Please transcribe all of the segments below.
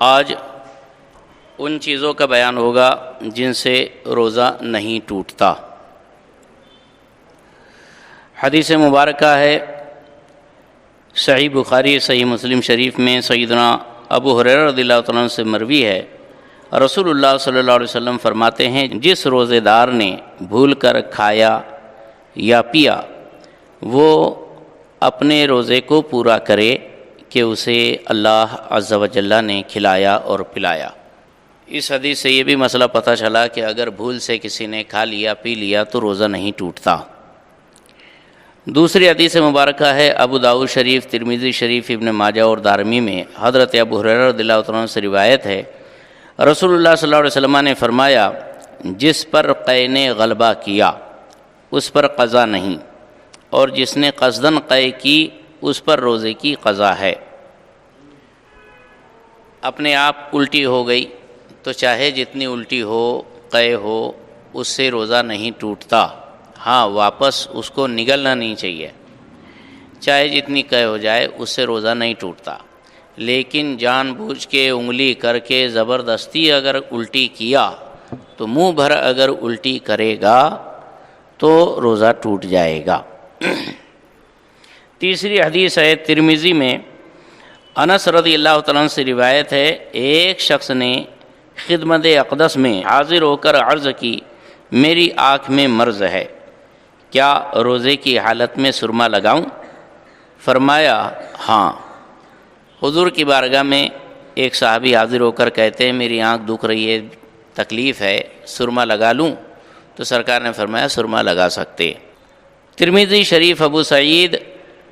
آج ان چیزوں کا بیان ہوگا جن سے روزہ نہیں ٹوٹتا۔ حدیث مبارکہ ہے صحیح بخاری صحیح مسلم شریف میں سیدنا ابو ہریرہ رضی اللہ تعالیٰ عنہ سے مروی ہے، رسول اللہ صلی اللہ علیہ وسلم فرماتے ہیں جس روزے دار نے بھول کر کھایا یا پیا وہ اپنے روزے کو پورا کرے کہ اسے اللہ عز و جل نے کھلایا اور پلایا۔ اس حدیث سے یہ بھی مسئلہ پتہ چلا کہ اگر بھول سے کسی نے کھا لیا پی لیا تو روزہ نہیں ٹوٹتا۔ دوسری حدیث مبارکہ ہے ابو داؤد شریف، ترمذی شریف، ابن ماجہ اور دارمی میں حضرت ابو ہریرہ رضی اللہ تعالیٰ عنہ سے روایت ہے، رسول اللہ صلی اللہ علیہ وسلم نے فرمایا جس پر قے نے غلبہ کیا اس پر قضا نہیں، اور جس نے قصداً قے کی اس پر روزے کی قضا ہے۔ اپنے آپ الٹی ہو گئی تو چاہے جتنی الٹی ہو قے ہو اس سے روزہ نہیں ٹوٹتا، ہاں واپس اس کو نگلنا نہیں چاہیے، چاہے جتنی قے ہو جائے اس سے روزہ نہیں ٹوٹتا۔ لیکن جان بوجھ کے انگلی کر کے زبردستی اگر الٹی کیا تو منہ بھر اگر الٹی کرے گا تو روزہ ٹوٹ جائے گا۔ تیسری حدیث ہے ترمذی میں انس رضی اللہ تعالیٰ عنہ سے روایت ہے، ایک شخص نے خدمت اقدس میں حاضر ہو کر عرض کی میری آنکھ میں مرض ہے، کیا روزے کی حالت میں سرما لگاؤں؟ فرمایا ہاں۔ حضور کی بارگاہ میں ایک صحابی حاضر ہو کر کہتے ہیں میری آنکھ دکھ رہی ہے، تکلیف ہے، سرما لگا لوں؟ تو سرکار نے فرمایا سرما لگا سکتے۔ ترمذی شریف ابو سعید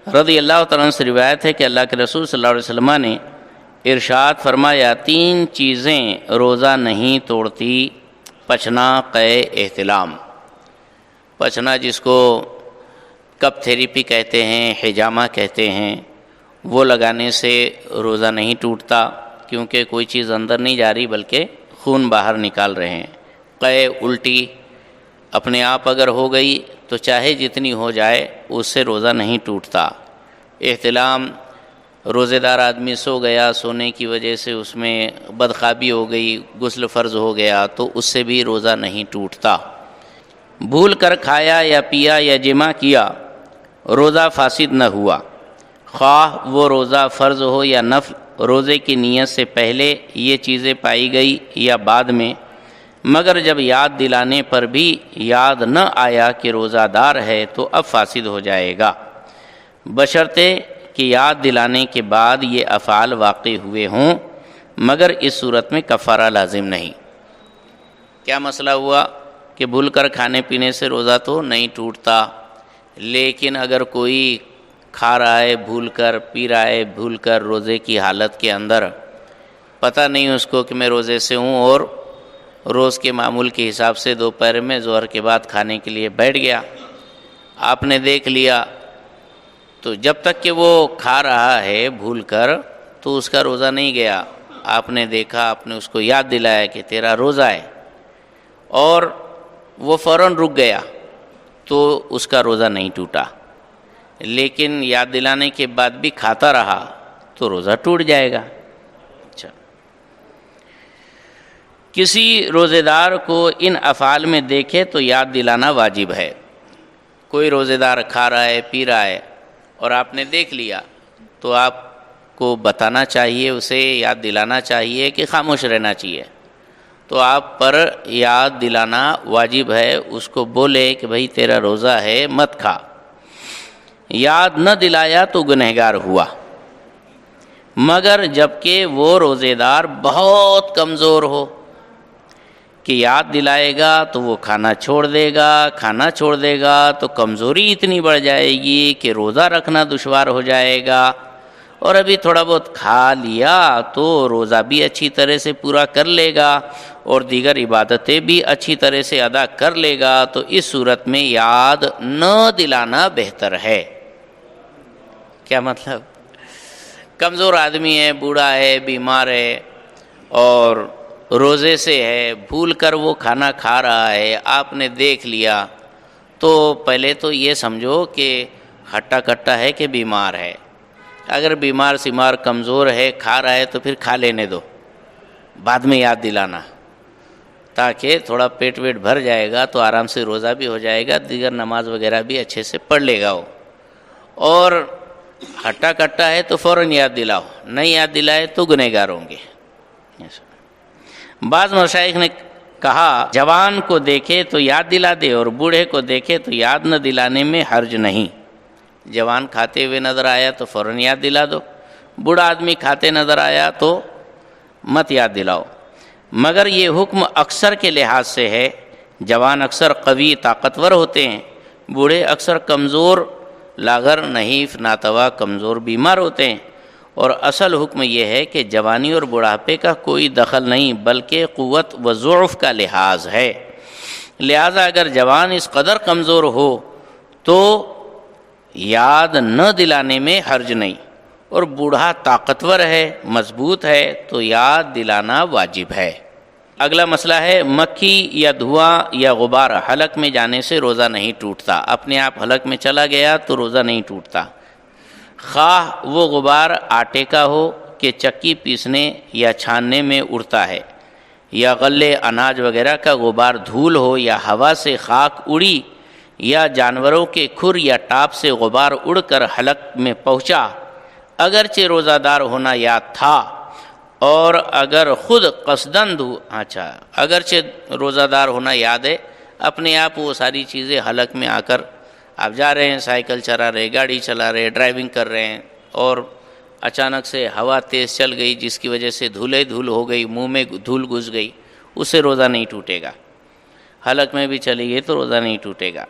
رضی اللہ تعالیٰ عنہ سے روایت ہے کہ اللہ کے رسول صلی اللہ علیہ وسلم نے ارشاد فرمایا تین چیزیں روزہ نہیں توڑتی، پچنا، قے، احتلام۔ پچنا جس کو کپ تھیریپی کہتے ہیں، حجامہ کہتے ہیں، وہ لگانے سے روزہ نہیں ٹوٹتا کیونکہ کوئی چیز اندر نہیں جا رہی بلکہ خون باہر نکال رہے ہیں۔ قے الٹی اپنے آپ اگر ہو گئی تو چاہے جتنی ہو جائے اس سے روزہ نہیں ٹوٹتا۔ احتلام روزے دار آدمی سو گیا، سونے کی وجہ سے اس میں بدخوابی ہو گئی، غسل فرض ہو گیا تو اس سے بھی روزہ نہیں ٹوٹتا۔ بھول کر کھایا یا پیا یا جمع کیا روزہ فاسد نہ ہوا، خواہ وہ روزہ فرض ہو یا نفل، روزے کی نیت سے پہلے یہ چیزیں پائی گئی یا بعد میں، مگر جب یاد دلانے پر بھی یاد نہ آیا کہ روزہ دار ہے تو اب فاسد ہو جائے گا، بشرطے کہ یاد دلانے کے بعد یہ افعال واقع ہوئے ہوں، مگر اس صورت میں کفارہ لازم نہیں۔ کیا مسئلہ ہوا کہ بھول کر کھانے پینے سے روزہ تو نہیں ٹوٹتا، لیکن اگر کوئی کھا رہا ہے بھول کر، پی رہا ہے بھول کر روزے کی حالت کے اندر، پتہ نہیں اس کو کہ میں روزے سے ہوں، اور روز کے معمول کے حساب سے دوپہر میں ظہر کے بعد کھانے کے لیے بیٹھ گیا، آپ نے دیکھ لیا، تو جب تک کہ وہ کھا رہا ہے بھول کر تو اس کا روزہ نہیں گیا۔ آپ نے دیکھا، آپ نے اس کو یاد دلایا کہ تیرا روزہ ہے اور وہ فوراً رک گیا تو اس کا روزہ نہیں ٹوٹا، لیکن یاد دلانے کے بعد بھی کھاتا رہا تو روزہ ٹوٹ جائے گا۔ اچھا، کسی روزے دار کو ان افعال میں دیکھے تو یاد دلانا واجب ہے۔ کوئی روزے دار کھا رہا ہے پی رہا ہے اور آپ نے دیکھ لیا تو آپ کو بتانا چاہیے، اسے یاد دلانا چاہیے کہ خاموش رہنا چاہیے، تو آپ پر یاد دلانا واجب ہے، اس کو بولے کہ بھئی تیرا روزہ ہے مت کھا۔ یاد نہ دلایا تو گنہگار ہوا، مگر جبکہ وہ روزے دار بہت کمزور ہو کہ یاد دلائے گا تو وہ کھانا چھوڑ دے گا تو کمزوری اتنی بڑھ جائے گی کہ روزہ رکھنا دشوار ہو جائے گا، اور ابھی تھوڑا بہت کھا لیا تو روزہ بھی اچھی طرح سے پورا کر لے گا اور دیگر عبادتیں بھی اچھی طرح سے ادا کر لے گا، تو اس صورت میں یاد نہ دلانا بہتر ہے۔ کیا مطلب؟ کمزور آدمی ہے، بوڑھا ہے، بیمار ہے اور روزے سے ہے، بھول کر وہ کھانا کھا رہا ہے، آپ نے دیکھ لیا تو پہلے تو یہ سمجھو کہ ہٹا کٹا ہے کہ بیمار ہے۔ اگر بیمار سیمار کمزور ہے کھا رہا ہے تو پھر کھا لینے دو، بعد میں یاد دلانا، تاکہ تھوڑا پیٹ ویٹ بھر جائے گا تو آرام سے روزہ بھی ہو جائے گا، دیگر نماز وغیرہ بھی اچھے سے پڑھ لے گا وہ۔ اور ہٹا کٹا ہے تو فوراً یاد دلاؤ، نہیں یاد دلائے تو گنہگار ہوں گے۔ بعض مشائخ نے کہا جوان کو دیکھے تو یاد دلا دے اور بوڑھے کو دیکھے تو یاد نہ دلانے میں حرج نہیں۔ جوان کھاتے ہوئے نظر آیا تو فوراً یاد دلا دو، بوڑھا آدمی کھاتے نظر آیا تو مت یاد دلاؤ، مگر یہ حکم اکثر کے لحاظ سے ہے۔ جوان اکثر قوی طاقتور ہوتے ہیں، بوڑھے اکثر کمزور لاغر نحیف ناتوا کمزور بیمار ہوتے ہیں، اور اصل حکم یہ ہے کہ جوانی اور بڑھاپے کا کوئی دخل نہیں، بلکہ قوت و ضعف کا لحاظ ہے۔ لہذا اگر جوان اس قدر کمزور ہو تو یاد نہ دلانے میں حرج نہیں، اور بوڑھا طاقتور ہے مضبوط ہے تو یاد دلانا واجب ہے۔ اگلا مسئلہ ہے مکھی یا دھواں یا غبار حلق میں جانے سے روزہ نہیں ٹوٹتا۔ اپنے آپ حلق میں چلا گیا تو روزہ نہیں ٹوٹتا، خواہ وہ غبار آٹے کا ہو کہ چکی پیسنے یا چھاننے میں اڑتا ہے، یا غلے اناج وغیرہ کا غبار دھول ہو، یا ہوا سے خاک اڑی، یا جانوروں کے کھر یا ٹاپ سے غبار اڑ کر حلق میں پہنچا، اگرچہ روزہ دار ہونا یاد تھا، اور اگر خود قصداً اگرچہ روزہ دار ہونا یاد ہے، اپنے آپ وہ ساری چیزیں حلق میں آ کر آپ جا رہے ہیں، سائیکل چلا رہے، گاڑی چلا رہے، ڈرائیونگ کر رہے ہیں، اور اچانک سے ہوا تیز چل گئی جس کی وجہ سے دھول ہو گئی، منہ میں دھول گھس گئی، اس سے روزہ نہیں ٹوٹے گا۔ حلق میں بھی چلی گئی تو روزہ نہیں ٹوٹے گا۔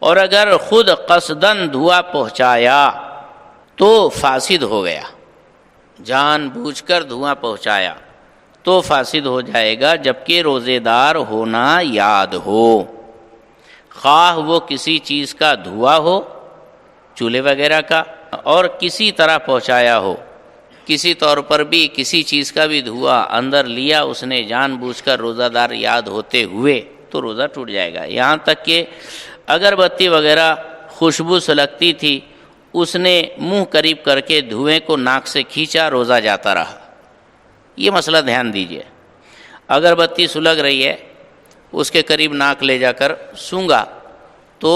اور اگر خود قصداً دھواں پہنچایا تو فاسد ہو گیا، جان بوجھ کر دھواں پہنچایا تو فاسد ہو جائے گا، جبکہ روزے دار ہونا یاد ہو، خواہ وہ کسی چیز کا دھواں ہو، چولہے وغیرہ کا، اور کسی طرح پہنچایا ہو، کسی طور پر بھی کسی چیز کا بھی دھواں اندر لیا اس نے جان بوجھ کر روزہ دار یاد ہوتے ہوئے تو روزہ ٹوٹ جائے گا۔ یہاں تک کہ اگربتی وغیرہ خوشبو سلگتی تھی، اس نے منہ قریب کر کے دھوئیں کو ناک سے کھینچا، روزہ جاتا رہا۔ یہ مسئلہ دھیان دیجئے، اگربتی سلگ رہی ہے، اس کے قریب ناک لے جا کر سونگا تو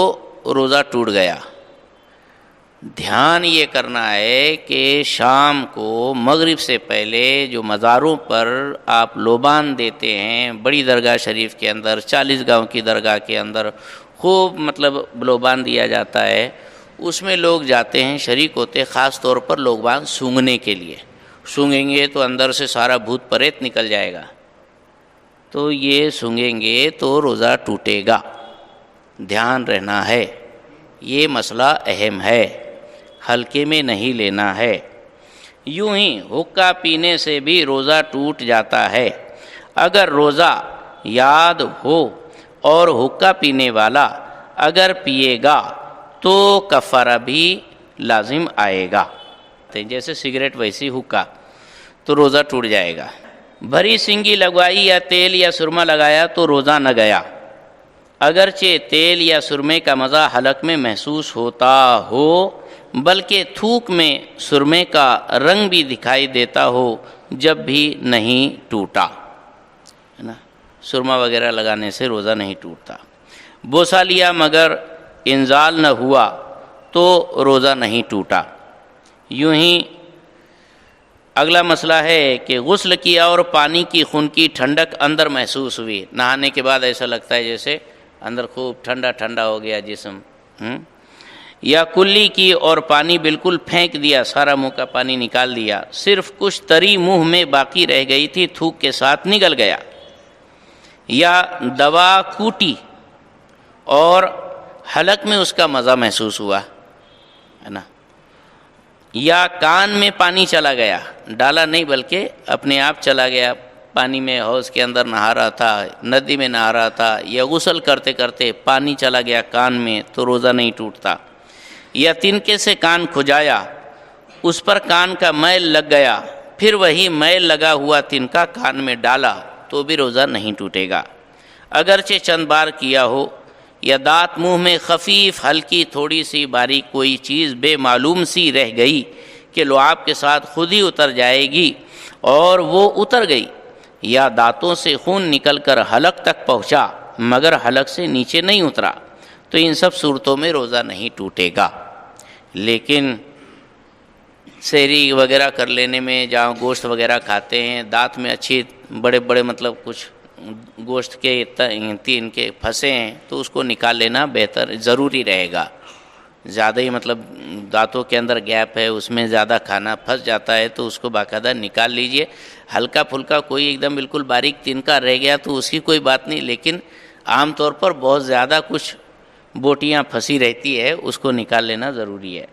روزہ ٹوٹ گیا۔ دھیان یہ کرنا ہے کہ شام کو مغرب سے پہلے جو مزاروں پر آپ لوبان دیتے ہیں، بڑی درگاہ شریف کے اندر، 40 گاؤں کی درگاہ کے اندر خوب لوبان دیا جاتا ہے، اس میں لوگ جاتے ہیں، شریک ہوتے، خاص طور پر لوبان سونگنے کے لیے۔ سونگیں گے تو اندر سے سارا بھوت پریت نکل جائے گا، تو یہ سونگیں گے تو روزہ ٹوٹے گا۔ دھیان رہنا ہے، یہ مسئلہ اہم ہے، ہلکے میں نہیں لینا ہے۔ یوں ہی حقہ پینے سے بھی روزہ ٹوٹ جاتا ہے۔ اگر روزہ یاد ہو اور حقہ پینے والا اگر پیے گا تو کفارہ بھی لازم آئے گا، جیسے سگریٹ ویسی حقہ، تو روزہ ٹوٹ جائے گا۔ بھری سنگی لگوائی یا تیل یا سرما لگایا تو روزہ نہ گیا، اگرچہ تیل یا سرمے کا مزہ حلق میں محسوس ہوتا ہو، بلکہ تھوک میں سرمے کا رنگ بھی دکھائی دیتا ہو، جب بھی نہیں ٹوٹا، ہے نا، سرما وغیرہ لگانے سے روزہ نہیں ٹوٹتا۔ بوسہ لیا مگر انزال نہ ہوا تو روزہ نہیں ٹوٹا۔ یوں ہی اگلا مسئلہ ہے کہ غسل کیا اور پانی کی خنکی ٹھنڈک اندر محسوس ہوئی، نہانے کے بعد ایسا لگتا ہے جیسے اندر خوب ٹھنڈا ٹھنڈا ہو گیا جسم، یا کلی کی اور پانی بالکل پھینک دیا، سارا منہ کا پانی نکال دیا، صرف کچھ تری منہ میں باقی رہ گئی تھی، تھوک کے ساتھ نگل گیا، یا دوا کوٹی اور حلق میں اس کا مزہ محسوس ہوا، ہے نا، یا کان میں پانی چلا گیا، ڈالا نہیں بلکہ اپنے آپ چلا گیا، پانی میں حوض کے اندر نہا رہا تھا، ندی میں نہا رہا تھا، یا غسل کرتے کرتے پانی چلا گیا کان میں تو روزہ نہیں ٹوٹتا، یا تنکے سے کان کھجایا، اس پر کان کا میل لگ گیا، پھر وہی میل لگا ہوا تنکا کان میں ڈالا تو بھی روزہ نہیں ٹوٹے گا، اگرچہ چند بار کیا ہو، یا دانت منہ میں خفیف ہلکی تھوڑی سی باریک کوئی چیز بے معلوم سی رہ گئی کہ لعاب کے ساتھ خود ہی اتر جائے گی اور وہ اتر گئی، یا دانتوں سے خون نکل کر حلق تک پہنچا مگر حلق سے نیچے نہیں اترا تو ان سب صورتوں میں روزہ نہیں ٹوٹے گا۔ لیکن سحری وغیرہ کر لینے میں جہاں گوشت وغیرہ کھاتے ہیں، دانت میں اچھی بڑے بڑے مطلب کچھ گوشت کے ان کے پھنسے ہیں تو اس کو نکال لینا بہتر ضروری رہے گا۔ زیادہ ہی مطلب دانتوں کے اندر گیپ ہے، اس میں زیادہ کھانا پھنس جاتا ہے تو اس کو باقاعدہ نکال لیجئے۔ ہلکا پھلکا کوئی ایک دم بالکل باریک تنکا رہ گیا تو اس کی کوئی بات نہیں، لیکن عام طور پر بہت زیادہ کچھ بوٹیاں پھنسی رہتی ہے، اس کو نکال لینا ضروری ہے۔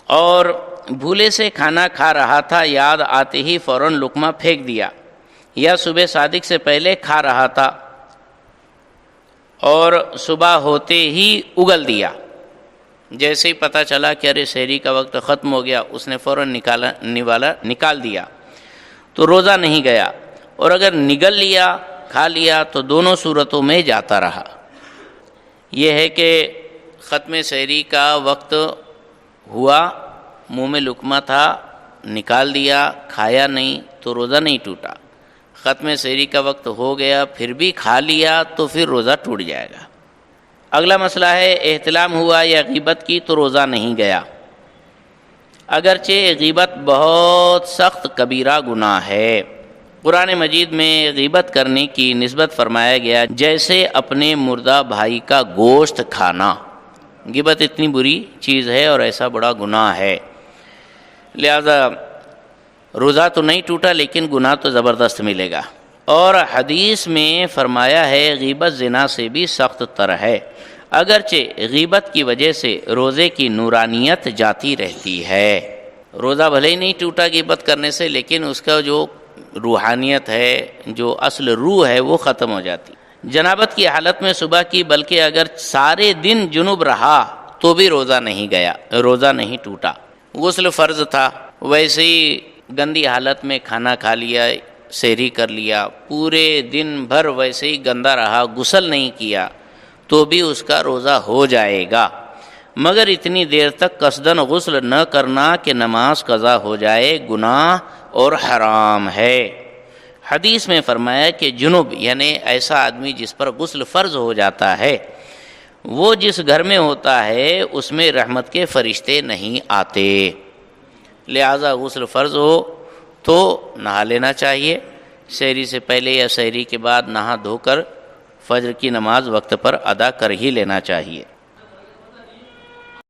اور بھولے سے کھانا کھا رہا تھا، یاد آتے ہی فوراً لقمہ پھینک دیا، یا صبح صادق سے پہلے کھا رہا تھا اور صبح ہوتے ہی اگل دیا، جیسے ہی پتہ چلا کہ ارے سحری کا وقت ختم ہو گیا اس نے فوراً نکال دیا تو روزہ نہیں گیا، اور اگر نگل لیا کھا لیا تو دونوں صورتوں میں جاتا رہا۔ یہ ہے کہ ختم سحری کا وقت ہوا، منہ میں لقمہ تھا، نکال دیا، کھایا نہیں تو روزہ نہیں ٹوٹا۔ ختم سحری کا وقت ہو گیا پھر بھی کھا لیا تو پھر روزہ ٹوٹ جائے گا۔ اگلا مسئلہ ہے احتلام ہوا یا غیبت کی تو روزہ نہیں گیا، اگرچہ غیبت بہت سخت کبیرہ گناہ ہے۔ قرآن مجید میں غیبت کرنے کی نسبت فرمایا گیا جیسے اپنے مردہ بھائی کا گوشت کھانا۔ غیبت اتنی بری چیز ہے اور ایسا بڑا گناہ ہے، لہذا روزہ تو نہیں ٹوٹا لیکن گناہ تو زبردست ملے گا۔ اور حدیث میں فرمایا ہے غیبت زنا سے بھی سخت تر ہے، اگرچہ غیبت کی وجہ سے روزے کی نورانیت جاتی رہتی ہے۔ روزہ بھلے ہی نہیں ٹوٹا غیبت کرنے سے، لیکن اس کا جو روحانیت ہے، جو اصل روح ہے، وہ ختم ہو جاتی۔ جنابت کی حالت میں صبح کی بلکہ اگر سارے دن جنوب رہا تو بھی روزہ نہیں گیا، روزہ نہیں ٹوٹا۔ غسل فرض تھا، ویسے ہی گندی حالت میں کھانا کھا لیا، سحری کر لیا، پورے دن بھر ویسے ہی گندا رہا، غسل نہیں کیا تو بھی اس کا روزہ ہو جائے گا، مگر اتنی دیر تک قصدن غسل نہ کرنا کہ نماز قضا ہو جائے گناہ اور حرام ہے۔ حدیث میں فرمایا کہ جنوب یعنی ایسا آدمی جس پر غسل فرض ہو جاتا ہے، وہ جس گھر میں ہوتا ہے اس میں رحمت کے فرشتے نہیں آتے، لہذا غسل فرض ہو تو نہا لینا چاہیے، سحری سے پہلے یا سحری کے بعد نہا دھو کر فجر کی نماز وقت پر ادا کر ہی لینا چاہیے۔